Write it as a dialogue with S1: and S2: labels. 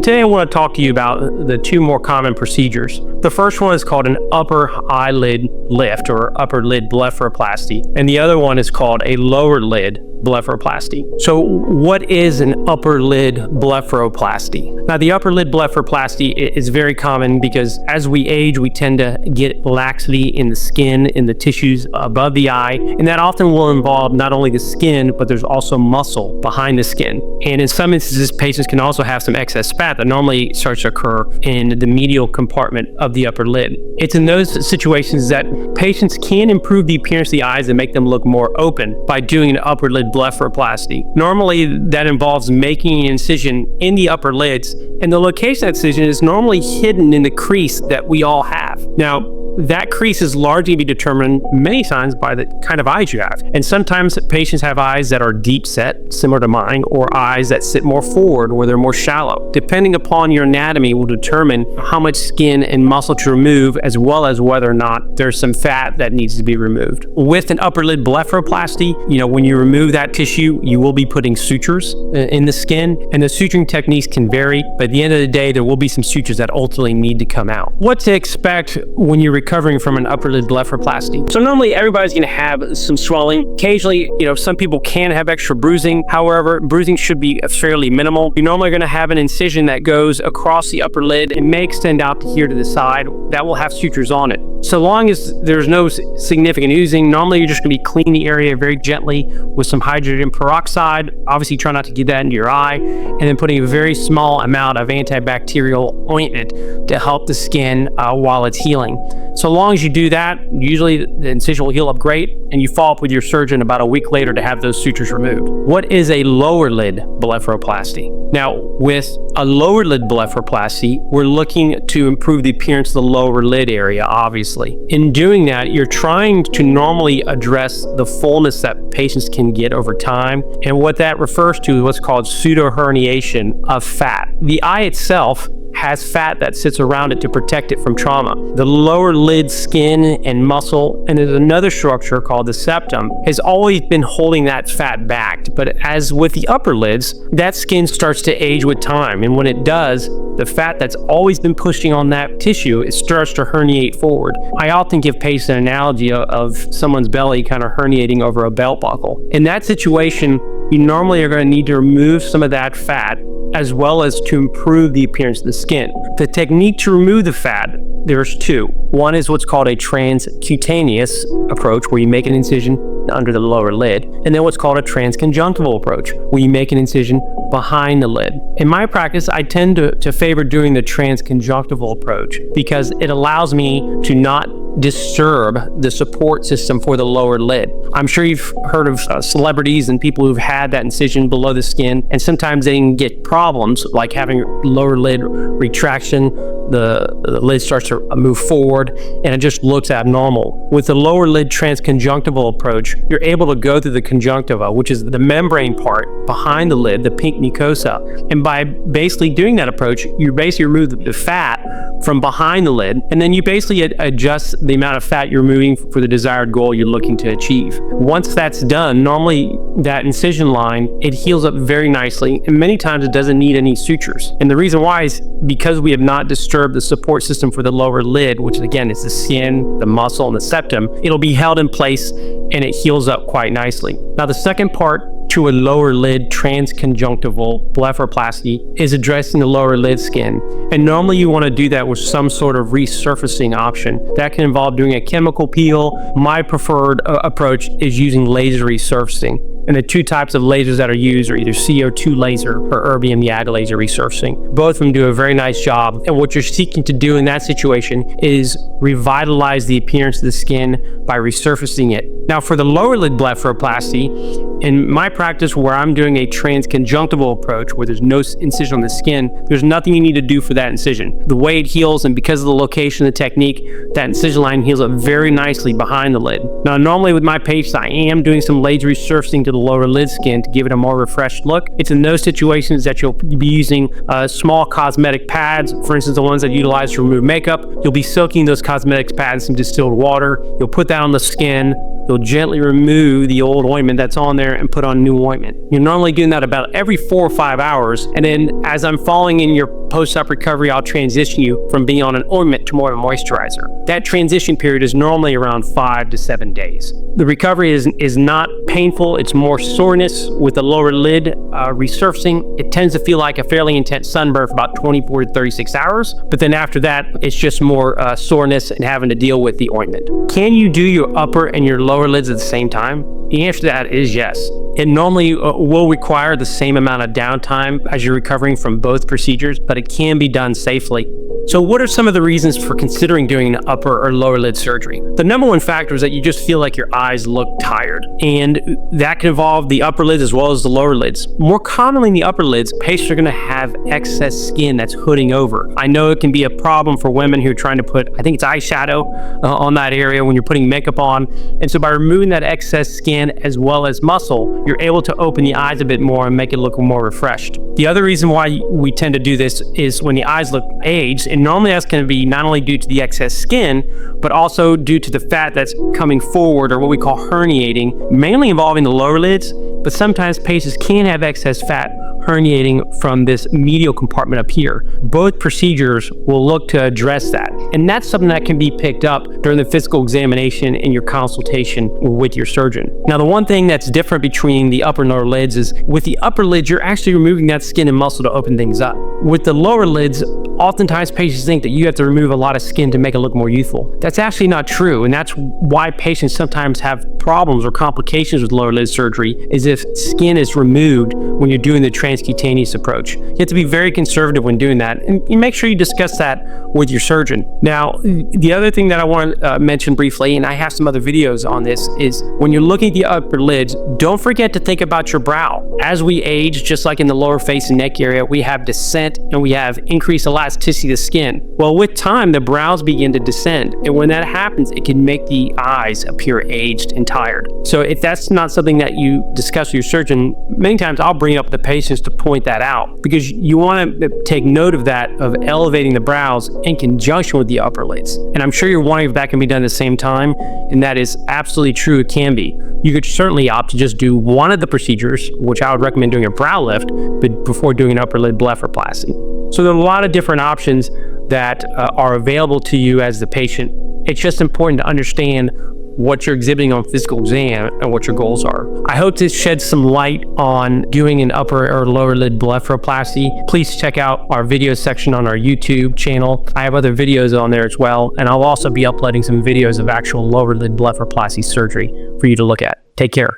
S1: And today I want to talk to you about the two more common procedures. The first one is called an upper eyelid lift or upper lid blepharoplasty, and the other one is called a lower lid blepharoplasty. So what is an upper lid blepharoplasty? Now, the upper lid blepharoplasty is very common because as we age, we tend to get laxity in the skin, in the tissues above the eye, and that often will involve not only the skin, but there's also muscle behind the skin. And in some instances, patients can also have some excess fat that normally starts to occur in the medial compartment of the upper lid. It's in those situations that patients can improve the appearance of the eyes and make them look more open by doing an upper lid blepharoplasty. Normally, that involves making an incision in the upper lids, and the location of that incision is normally hidden in the crease that we all have. Now, that crease is largely be determined many times by the kind of eyes you have. And sometimes patients have eyes that are deep set, similar to mine, or eyes that sit more forward where they're more shallow. Depending upon your anatomy will determine how much skin and muscle to remove, as well as whether or not there's some fat that needs to be removed. With an upper lid blepharoplasty, when you remove that tissue, you will be putting sutures in the skin, and the suturing techniques can vary, but at the end of the day, there will be some sutures that ultimately need to come out. What to expect when you're recovering from an upper lid blepharoplasty? So normally everybody's going to have some swelling. Occasionally, some people can have extra bruising. However, bruising should be fairly minimal. You're normally going to have an incision that goes across the upper lid and may extend out to here to the side. That will have sutures on it. So long as there's no significant oozing, normally you're just going to be cleaning the area very gently with some hydrogen peroxide. Obviously, try not to get that into your eye, and then putting a very small amount of antibacterial ointment to help the skin while it's healing. So long as you do that, usually the incision will heal up great, and you follow up with your surgeon about a week later to have those sutures removed. What is a lower lid blepharoplasty? Now, with a lower lid blepharoplasty, we're looking to improve the appearance of the lower lid area, obviously. In doing that, you're trying to normally address the fullness that patients can get over time, and what that refers to is what's called pseudoherniation of fat. The eye itself has fat that sits around it to protect it from trauma. The lower lid skin and muscle, and there's another structure called the septum, has always been holding that fat back. But as with the upper lids, that skin starts to age with time. And when it does, the fat that's always been pushing on that tissue, it starts to herniate forward. I often give patients an analogy of someone's belly kind of herniating over a belt buckle. In that situation, you normally are going to need to remove some of that fat, as well as to improve the appearance of the skin. The technique to remove the fat, there's two. One is what's called a transcutaneous approach, where you make an incision under the lower lid, and then what's called a transconjunctival approach, where you make an incision behind the lid. In my practice, I tend to favor doing the transconjunctival approach because it allows me to not disturb the support system for the lower lid. I'm sure you've heard of celebrities and people who've had that incision below the skin, and sometimes they can get problems like having lower lid retraction. The lid starts to move forward and it just looks abnormal. With the lower lid transconjunctival approach, you're able to go through the conjunctiva, which is the membrane part behind the lid, the pink mucosa. And by basically doing that approach, you basically remove the fat from behind the lid, and then you basically adjust the amount of fat you're removing for the desired goal you're looking to achieve. Once that's done, normally that incision line, it heals up very nicely, and many times it doesn't need any sutures. And the reason why is because we have not disturbed the support system for the lower lid, which again is the skin, the muscle, and the septum. It'll be held in place and it heals up quite nicely. Now, the second part to a lower lid transconjunctival blepharoplasty is addressing the lower lid skin. And normally you want to do that with some sort of resurfacing option. That can involve doing a chemical peel. My preferred approach is using laser resurfacing. And the two types of lasers that are used are either CO2 laser or erbium YAG laser resurfacing. Both of them do a very nice job. And what you're seeking to do in that situation is revitalize the appearance of the skin by resurfacing it. Now, for the lower lid blepharoplasty, in my practice where I'm doing a transconjunctival approach where there's no incision on the skin, there's nothing you need to do for that incision. The way it heals, and because of the location of the technique, that incision line heals up very nicely behind the lid. Now, normally with my patients, I am doing some laser resurfacing to the lower lid skin to give it a more refreshed look. It's in those situations that you'll be using small cosmetic pads, for instance, the ones that you utilize to remove makeup. You'll be soaking those cosmetic pads in distilled water. You'll put that on the skin. you'll gently remove the old ointment that's on there and put on new ointment. You're normally doing that about every 4 or 5 hours. And then as I'm following in your post-op recovery, I'll transition you from being on an ointment to more of a moisturizer. That transition period is normally around 5 to 7 days. The recovery is not painful. It's more soreness with the lower lid resurfacing. It tends to feel like a fairly intense sunburn for about 24 to 36 hours. But then after that, it's just more soreness and having to deal with the ointment. Can you do your upper and your lower lids at the same time? The answer to that is yes. It normally will require the same amount of downtime as you're recovering from both procedures, but it can be done safely. So what are some of the reasons for considering doing an upper or lower lid surgery? The number one factor is that you just feel like your eyes look tired, and that can involve the upper lids as well as the lower lids. More commonly in the upper lids, patients are going to have excess skin that's hooding over. I know it can be a problem for women who are trying to put, I think it's eyeshadow on that area when you're putting makeup on. And so by removing that excess skin as well as muscle, you're able to open the eyes a bit more and make it look more refreshed. The other reason why we tend to do this is when the eyes look aged, and normally that's going to be not only due to the excess skin, but also due to the fat that's coming forward, or what we call herniating, mainly involving the lower lids, but sometimes patients can have excess fat herniating from this medial compartment up here. Both procedures will look to address that. And that's something that can be picked up during the physical examination and your consultation with your surgeon. Now, the one thing that's different between the upper and lower lids is with the upper lids, you're actually removing that skin and muscle to open things up. With the lower lids, oftentimes patients think that you have to remove a lot of skin to make it look more youthful. That's actually not true, and that's why patients sometimes have problems or complications with lower lid surgery, is if skin is removed when you're doing the transcutaneous approach. You have to be very conservative when doing that, and you make sure you discuss that with your surgeon. Now, the other thing that I want to mention briefly, and I have some other videos on this, is when you're looking at the upper lids, don't forget to think about your brow. As we age, just like in the lower face and neck area, we have descent and we have increased elasticity of the skin. Well, with time, the brows begin to descend, and when that happens, it can make the eyes appear aged and tired. So if that's not something that you discuss with your surgeon, many times I'll bring up the patients to point that out, because you want to take note of that, of elevating the brows in conjunction with the upper lids. And I'm sure you're wondering if that can be done at the same time, and that is absolutely true, it can be. You could certainly opt to just do one of the procedures, which I would recommend doing a brow lift, but before doing an upper lid blepharoplasty. So there are a lot of different options that are available to you as the patient. It's just important to understand what you're exhibiting on physical exam and what your goals are. I hope this sheds some light on doing an upper or lower lid blepharoplasty. Please check out our video section on our YouTube channel. I have other videos on there as well, and I'll also be uploading some videos of actual lower lid blepharoplasty surgery for you to look at. Take care.